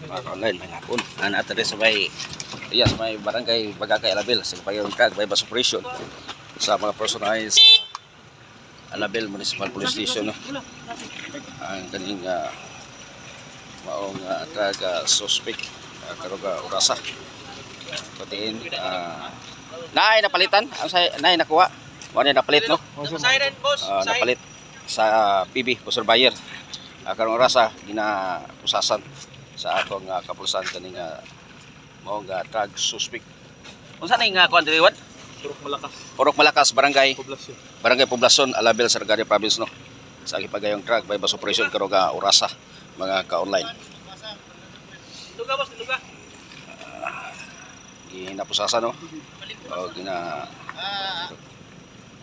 mga online mga hapon. Natin sa may barangay Bagakay Alabel sa pagayong kag by bus operation sa mga personahe sa Alabel Municipal Police Station, no? Ang kaning maong drug suspect karuga orasa patiin naay napalitan ang naay nakuha mo na napalit, no? Siren boss. Napalit sa PB Pusur Bayer karong orasa ginapusasan sa atong kapulisan kaning maong drug suspect. Unsa ning kuan diri wan? Purok Malakas Barangay Poblacion Alabel Sargani Province, no? Sa gipagayong drug by bus operation karuga orasa mga ka-online. Luga boss, luga. Ginapusasan, no? O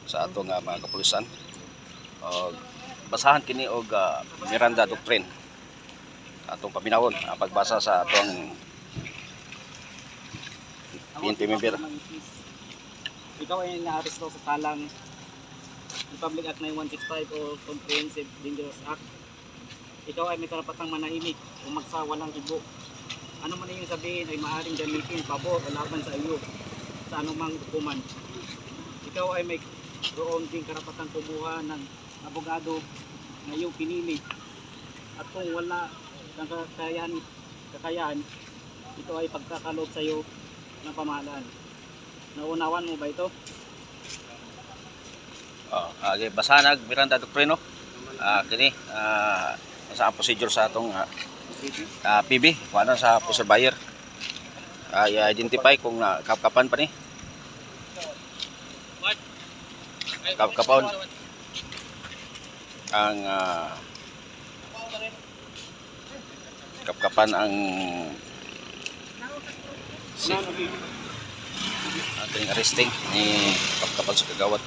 sa atong mga kapulisan. O basahan kini og Miranda Doctrine. Atong paminawon ang pagbasa sa atong PNP member. Ikaw ay na-arresto sa talang Republic Act 9165 o Comprehensive Dangerous Act. Ikaw ay may karapatang manahimik o magsawalang ibo. Ano man yung sabihin ay maaaring gamitin pabor o laban sa iyo sa anumang hukuman. Ikaw ay may roon ding karapatang kumuha ng abogado na iyong pinili. At kung wala kang kakayahan, ito ay pagkakalob sa iyo ng pamahalaan. Nauunawan mo ba ito? Basahan ang Miranda Doctrine, no? Kini sa procedure sa atong PB, kuano sa Pusur Bayer. I-identify kung kapkapan pa ni. Kapkapan ang kapkapan ang ating arresting ni kapkapan sa kagawad.